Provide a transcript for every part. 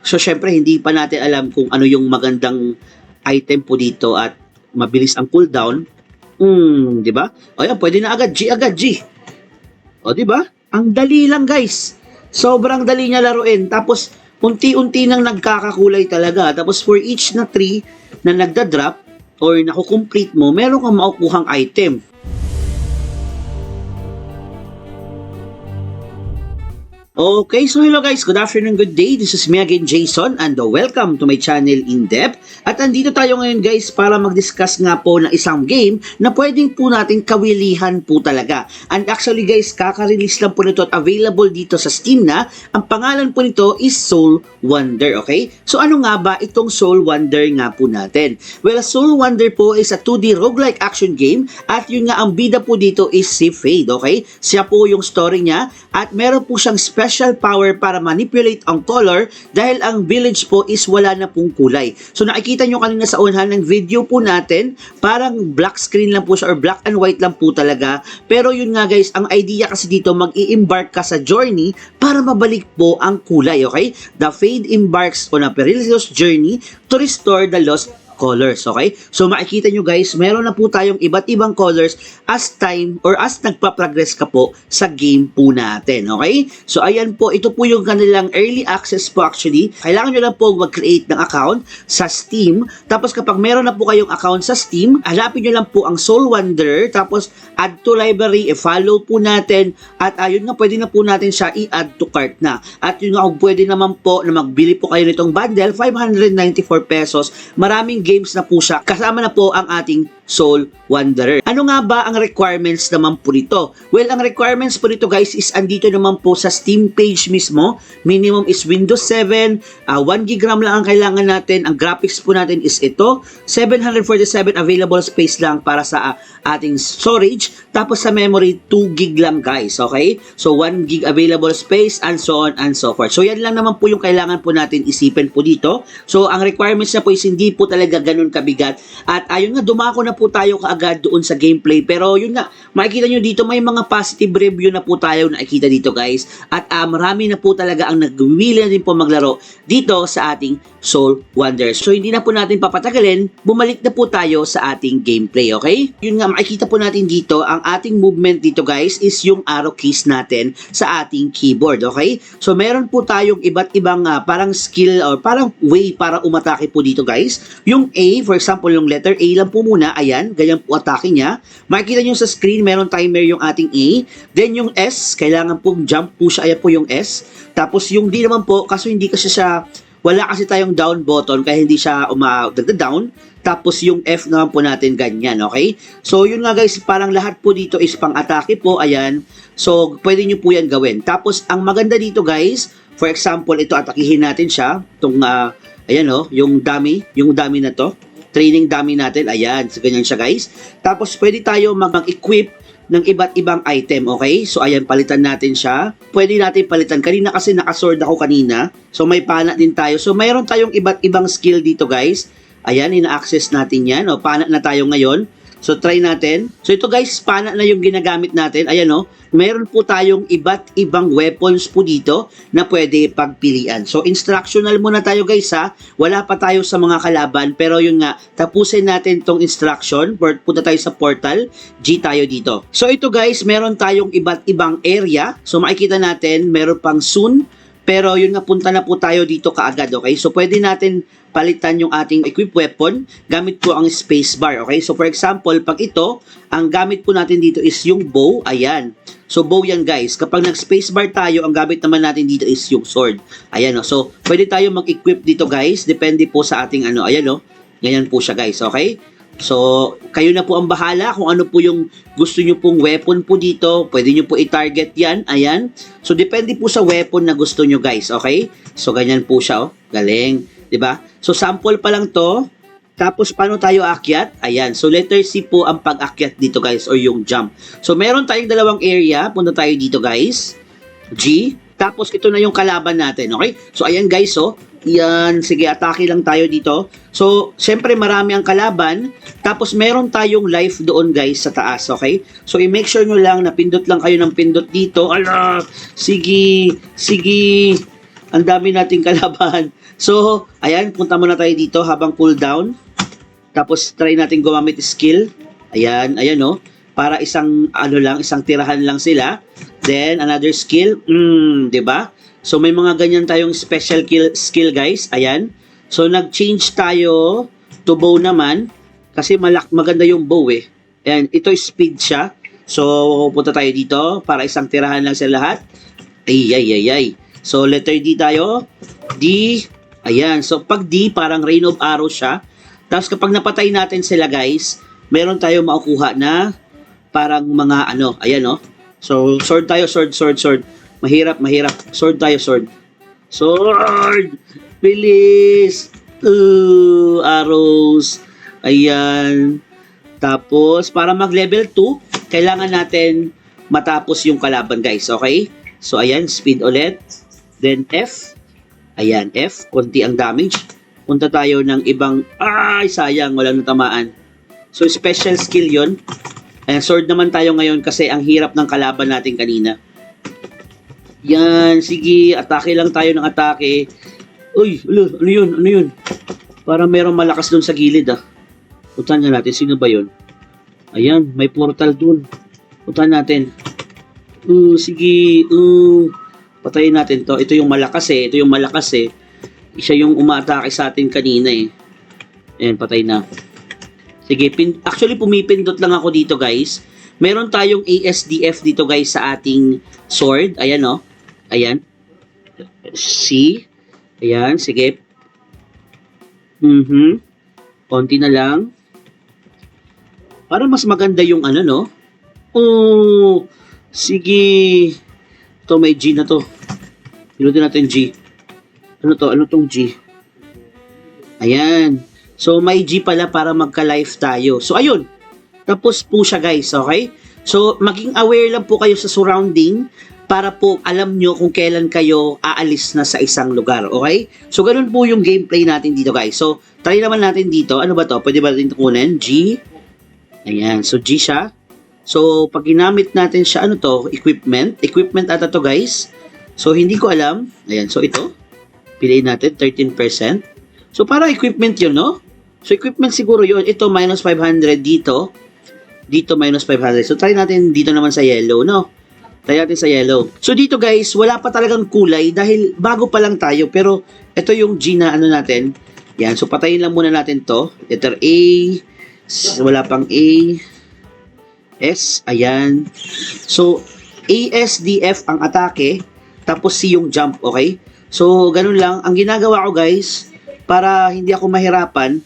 So, syempre, hindi pa natin alam kung ano yung magandang item po dito at mabilis ang cooldown. Di ba? O yan, pwede na agad, G agad, G. O, di ba? Ang dali lang, guys. Sobrang dali niya laruin. Tapos, unti-unti nang nagkakakulay talaga. Tapos, for each na 3 na nagda-drop or nakukomplete mo, meron kang makukuhang item. Okay, so hello guys, good afternoon, good day. This is me again, Jason, and welcome to my channel In Depth. At andito tayo ngayon guys para mag-discuss nga po ng isang game na pwedeng po natin kawilihan po talaga. And actually guys, kaka-release lang po nito at available dito sa Steam na. Ang pangalan po nito is Soul Wonder, okay? So ano nga ba itong Soul Wonder nga po natin? Well, Soul Wonder po is a 2D roguelike action game at yun nga ang bida po dito is si Fade, okay? Siya po yung story niya at meron po siyang special power para manipulate ang color dahil ang village po is wala na pong kulay. So nakikita nyo kanina sa unahan ng video po natin, parang black screen lang po siya or black and white lang po talaga. Pero yun nga guys, ang idea kasi dito mag-i-embark ka sa journey para mabalik po ang kulay, okay? The Fade embarks on a perilous journey to restore the lost colors, okay? So makikita nyo guys, meron na po tayong iba't ibang colors as time or as nagpa-progress ka po sa game po natin, okay? So ayan po, ito po yung kanilang early access po actually. Kailangan nyo lang po mag-create ng account sa Steam. Tapos kapag meron na po kayong account sa Steam, hanapin nyo lang po ang Soul Wonder, tapos add to library, i-follow po natin, at ayun nga, pwede na po natin siya i-add to cart na. At yun nga, pwede naman po na magbili po kayo nitong bundle, 594 pesos. Maraming games na po siya. Kasama na po ang ating Soul Wanderer. Ano nga ba ang requirements naman po nito? Well, ang requirements po nito guys is andito naman po sa Steam page mismo. Minimum is Windows 7, 1GB RAM lang ang kailangan natin. Ang graphics po natin is ito. 747 available space lang para sa ating storage. Tapos sa memory, 2GB lang guys. Okay? So 1GB available space and so on and so forth. So yan lang naman po yung kailangan po natin isipin po dito. So ang requirements na po is hindi po talaga ganun kabigat. At ayun nga, dumako na po tayo kaagad doon sa gameplay. Pero yun nga, makikita nyo dito may mga positive review na po tayo nakikita dito guys. At marami na po talaga ang nagwili na din po maglaro dito sa ating Soul Wonders. So hindi na po natin papatagalin, bumalik na po tayo sa ating gameplay, okay? Yun nga, makikita po natin dito, ang ating movement dito guys is yung arrow keys natin sa ating keyboard, okay? So meron po tayong iba't ibang parang skill or parang way para umatake po dito guys. Yung A, for example, yung letter A lang po muna, ayan, ganyan po atake niya. Makikita nyo sa screen, meron timer yung ating A. Then yung S, kailangan pong jump po siya, ayan po yung S. Tapos yung D naman po, kaso hindi kasi siya, wala kasi tayong down button, kaya hindi siya down. Tapos yung F naman po natin ganyan, okay? So yun nga guys, parang lahat po dito is pang atake po, ayan. So pwede nyo po yan gawin. Tapos ang maganda dito guys, for example, ito atakihin natin siya, itong ayan yung dummy na to. Training dummy natin, ayan, so ganyan siya guys. Tapos pwede tayo mag-equip ng iba't ibang item, okay? So ayan, palitan natin siya. Pwede natin palitan. Kanina kasi nakasword ako kanina. So may pana din tayo. So mayroon tayong iba't ibang skill dito guys. Ayan, ina-access natin yan. O, pana na tayo ngayon. So try natin. So ito guys, pana na yung ginagamit natin. Ayan meron po tayong iba't ibang weapons po dito na pwede pagpilian. So instructional muna tayo guys ha. Wala pa tayo sa mga kalaban, pero yun nga, tapusin natin tong instruction. Punta tayo sa portal, G tayo dito. So ito guys, meron tayong iba't ibang area. So makikita natin, meron pang soon. Pero yun nga, punta na po tayo dito kaagad, okay? So pwede natin palitan yung ating equip weapon gamit po ang space bar, okay? So for example, pag ito, ang gamit po natin dito is yung bow, ayan. So bow yan guys. Kapag nag-space bar tayo, ang gamit naman natin dito is yung sword. Ayan So pwede tayo mag-equip dito guys. Depende po sa ating ayan Ganyan po siya guys, okay? So kayo na po ang bahala kung ano po yung gusto nyo pong weapon po dito. Pwede nyo po i-target yan, ayan. So depende po sa weapon na gusto nyo guys, okay? So ganyan po siya, galing, 'di ba? So sample pa lang to. Tapos, paano tayo aakyat? Ayan. So, letter C po ang pag-akyat dito, guys, or yung jump. So, meron tayong dalawang area. Punta tayo dito, guys. G. Tapos, ito na yung kalaban natin, okay? So, ayan, guys, yan. Sige, atake lang tayo dito. So, syempre, marami ang kalaban. Tapos, meron tayong life doon, guys, sa taas, okay? So, i-make sure nyo lang na pindot lang kayo ng pindot dito. Ala! Sige! Sige! Ang dami nating kalaban. So, ayan, punta muna tayo dito habang cooldown. Tapos, try natin gumamit skill. Ayan, ayan no. Para isang, isang tirahan lang sila. Then, another skill. 'Di ba? So, may mga ganyan tayong special skill, guys. Ayan. So, nag-change tayo to bow naman. Kasi maganda yung bow eh. Ayan, ito speed siya. So, punta tayo dito para isang tirahan lang sa lahat. Ay. So, letter D tayo. D. Ayan. So, pag D, parang rain of arrow siya. Tapos, kapag napatay natin sila, guys, meron tayo makukuha na parang mga ayan, no? So, sword tayo, sword. Mahirap. Sword tayo, sword. Sword! Bilis! Arrows. Ayan. Tapos, para mag-level 2, kailangan natin matapos yung kalaban, guys. Okay? So, ayan. Speed ulit. Then, F. Ayan, F. Konti ang damage. Punta tayo ng ibang... Ay, sayang. Walang natamaan. So, special skill yon. Ayan, sword naman tayo ngayon kasi ang hirap ng kalaban natin kanina. Yan, sige. Atake lang tayo ng atake. Uy, ano yun? Parang merong malakas dun sa gilid, Puntahan nga natin. Sino ba yun? Ayan, may portal dun. Puntahan natin. Sige. Patayin natin to. Ito yung malakas eh. Siya yung umaatake sa atin kanina eh. Ayan, patay na. Sige, actually pumipindot lang ako dito, guys. Meron tayong ASDF dito, guys, sa ating sword. Ayan, no? Ayan. C. Ayan, sige. Konti na lang. Para mas maganda yung no? Sige. Ito, may G na to. Pinutin natin G. Ano tong G? Ayan. So, may G pala para magka-life tayo. So, ayun. Tapos po siya, guys. Okay? So, maging aware lang po kayo sa surrounding para po alam nyo kung kailan kayo aalis na sa isang lugar. Okay? So, ganun po yung gameplay natin dito, guys. So, try naman natin dito. Ano ba to? Pwede ba natin kunin? G. Ayan. So, G siya. So, pag ginamit natin siya, Equipment. Equipment ata to, guys. So, hindi ko alam. Ayan. So, ito. Piliin natin. 13%. So, para equipment yun, no? So, equipment siguro yun. Ito, minus 500 dito. Dito, minus 500. So, try natin dito naman sa yellow, no? Try natin sa yellow. So, dito, guys, wala pa talagang kulay dahil bago pa lang tayo. Pero, ito yung G na natin. Yan. So, patayin lang muna natin to. Letter A. Wala pang A. S, ayan. So, ASDF ang atake, tapos C yung jump, okay? So, ganun lang. Ang ginagawa ko, guys, para hindi ako mahirapan,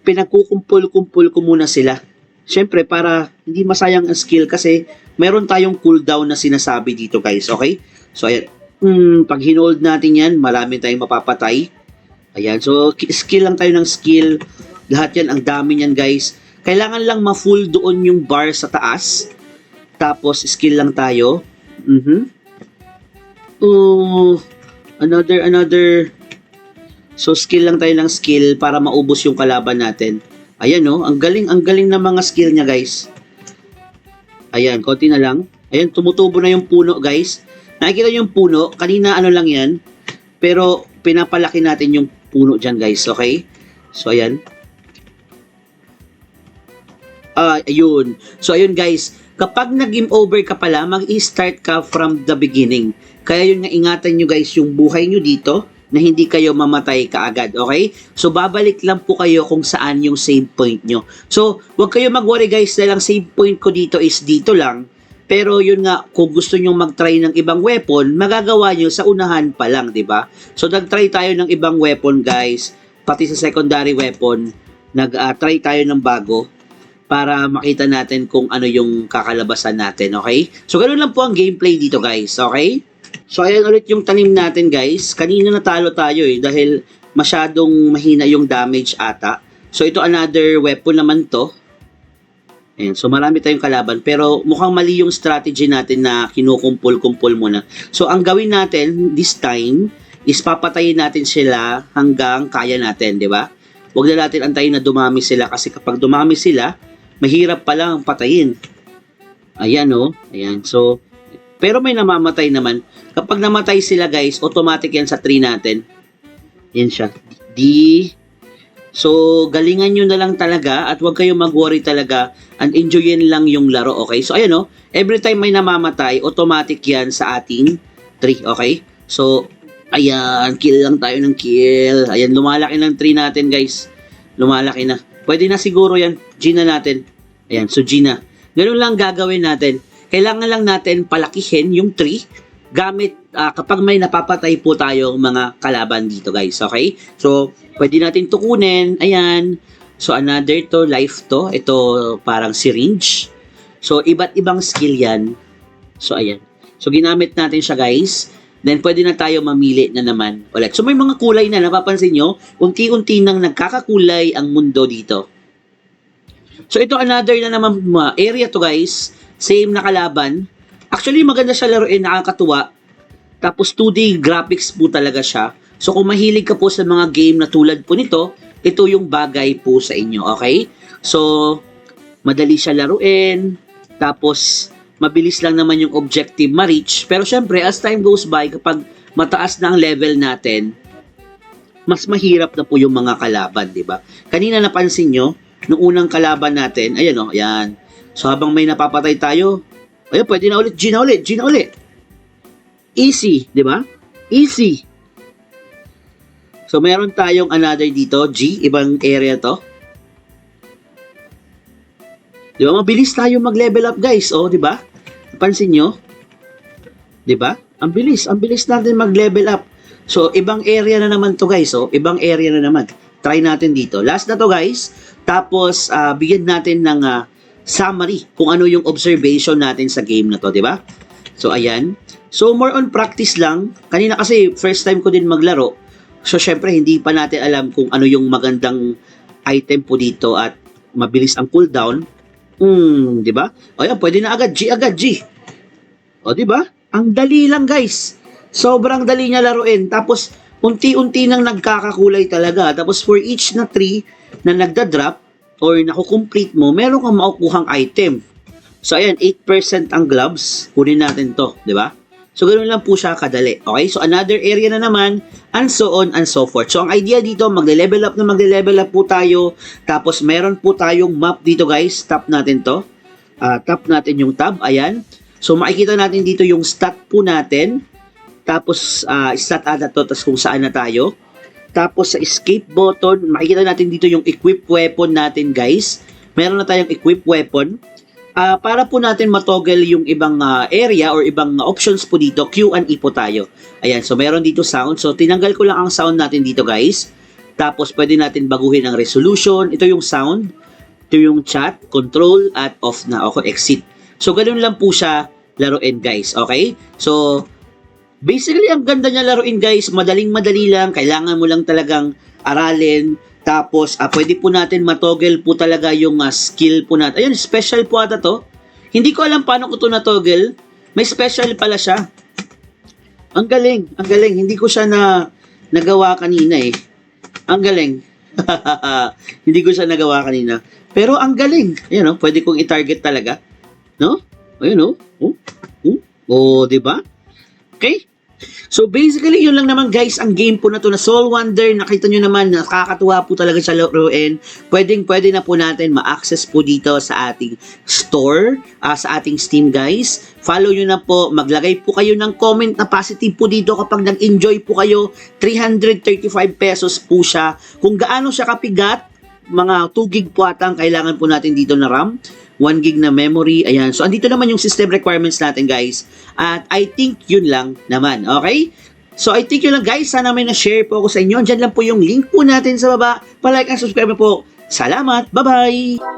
pinagkukumpul-kumpul ko muna sila. Siyempre, para hindi masayang ang skill kasi meron tayong cooldown na sinasabi dito, guys, okay? So, ayan. Pag hinold natin yan, marami tayong mapapatay. Ayan. So, skill lang tayo ng skill. Lahat yan, ang dami yan, guys. Kailangan lang ma-full doon yung bar sa taas. Tapos, skill lang tayo. Another. So, skill lang tayo ng skill para maubos yung kalaban natin. Ayan, no? Ang galing ng mga skill niya, guys. Ayan, konti na lang. Ayan, tumutubo na yung puno, guys. Nakikita yung puno. Kanina, lang yan. Pero, pinapalaki natin yung puno dyan, guys. Okay? So, ayan. Ayun. So, ayun guys, kapag nag-game over ka pala, mag-i-start ka from the beginning. Kaya yun nga, ingatan nyo guys yung buhay nyo dito na hindi kayo mamatay kaagad, okay? So, babalik lang po kayo kung saan yung save point nyo. So, huwag kayo mag-worry guys na lang save point ko dito is dito lang. Pero yun nga, kung gusto nyo mag-try ng ibang weapon, magagawa nyo sa unahan pa lang, di ba? So, nag-try tayo ng ibang weapon guys, pati sa secondary weapon, nag-try tayo ng bago para makita natin kung ano yung kakalabasan natin, okay? So, ganoon lang po ang gameplay dito, guys, okay? So, ayan ulit yung tanim natin, guys. Kanina natalo tayo, dahil masyadong mahina yung damage ata. So, ito another weapon naman to. Ayan, so, marami tayong kalaban. Pero, mukhang mali yung strategy natin na kinukumpul-kumpul muna. So, ang gawin natin this time is papatayin natin sila hanggang kaya natin, di ba? Huwag na natin antayin na dumami sila kasi kapag dumami sila, mahirap pala ang patayin. Ayan, Ayan. So, pero may namamatay naman. Kapag namatay sila guys, automatic yan sa tree natin. Yan siya. D. So, galingan nyo na lang talaga at huwag kayong mag-worry talaga and enjoyin lang yung laro, okay? So, ayan o, every time may namamatay, automatic yan sa ating tree, okay? So, ayan, kill lang tayo ng kill. Ayan, lumalaki ng tree natin, guys. Lumalaki na. Pwede na siguro yan. G na natin. Ayan, so G na. Ganun lang gagawin natin. Kailangan lang natin palakihin yung tree gamit kapag may napapatay po tayong mga kalaban dito guys, okay? So, pwede natin tukunin, ayan. So, another to, life to. Ito, parang syringe. So, iba't ibang skill yan. So, ayan. So, ginamit natin siya guys. Then, pwede na tayo mamili na naman ulit. So, may mga kulay na, napapansin nyo, unti-unti nang nagkakakulay ang mundo dito. So, ito another na naman area to guys. Same na kalaban. Actually, maganda siya laruin, nakakatuwa. Tapos 2D graphics po talaga siya. So kung mahilig ka po sa mga game na tulad po nito, ito yung bagay po sa inyo, okay? So, madali siya laruin. Tapos, mabilis lang naman yung objective ma-reach. Pero syempre, as time goes by, kapag mataas na ang level natin, mas mahirap na po yung mga kalaban, di ba? Kanina napansin nyo, nung unang kalaban natin, ayan o, ayan. So habang may napapatay tayo, ayun, pwede na ulit, G na ulit, G na ulit. Easy, di ba? Easy. So, meron tayong another dito, G, ibang area to. Di ba? Mabilis tayo mag-level up, guys. O, di ba? Napansin nyo? Di ba? Ang bilis natin mag-level up. So, ibang area na naman to, guys. O, ibang area na naman. Try natin dito. Last na to, guys. Tapos, bigyan natin ng summary kung ano yung observation natin sa game na to, di ba? So, ayan. So, more on practice lang. Kanina kasi, first time ko din maglaro. So, syempre, hindi pa natin alam kung ano yung magandang item po dito at mabilis ang cooldown. Di ba? O, ayan, pwede na agad. G agad, G. O, di ba? Ang dali lang, guys. Sobrang dali niya laruin. Tapos, unti-unti nang nagkakakulay talaga. Tapos, for each na tree na nagda-drop, or nakukomplete mo, meron kang makukuhang item. So, ayan, 8% ang gloves. Kunin natin to, di ba? So, ganoon lang po siya kadali. Okay? So, another area na naman, and so on and so forth. So, ang idea dito, magle-level up po tayo. Tapos, meron po tayong map dito, guys. Tap natin to. Tap natin yung tab. Ayan. So, makikita natin dito yung stat po natin. Tapos, stat ata to, tapos kung saan na tayo. Tapos sa escape button, makikita natin dito yung equip weapon natin guys. Meron na tayong equip weapon. Para po natin matoggle yung ibang area or ibang options po dito, Q and E po tayo. Ayan, so meron dito sound. So tinanggal ko lang ang sound natin dito guys. Tapos pwede natin baguhin ang resolution. Ito yung sound. Ito yung chat, control at off na. Okay, exit. So ganoon lang po siya laruin guys. Okay? So basically, ang ganda niya laruin guys, madaling-madali lang, kailangan mo lang talagang aralin, tapos pwede po natin matoggle po talaga yung skill po natin. Ayun, special po ata to. Hindi ko alam paano ko to natoggle, may special pala siya. Ang galing, hindi ko siya nagawa kanina eh. Ang galing. Hindi ko siya nagawa kanina. Pero ang galing, ayun o, pwede kong i-target talaga. No? Ayun o, diba? Okay? So basically, yun lang naman guys, ang game po na to na Soul Wonder. Nakita nyo naman, nakakatuwa po talaga siya laruin. Pwede na po natin ma-access po dito sa ating store, sa ating Steam guys. Follow nyo na po, maglagay po kayo ng comment na positive po dito kapag nag-enjoy po kayo. 335 pesos po siya. Kung gaano siya kapigat, mga 2 gig po atang kailangan po natin dito na RAM. 1 gig na memory, ayan. So, andito naman yung system requirements natin, guys. At I think yun lang naman, okay? So, I think yun lang, guys. Sana may na-share po ako sa inyo. Diyan lang po yung link po natin sa baba. Pa-like and subscribe po. Salamat. Bye-bye!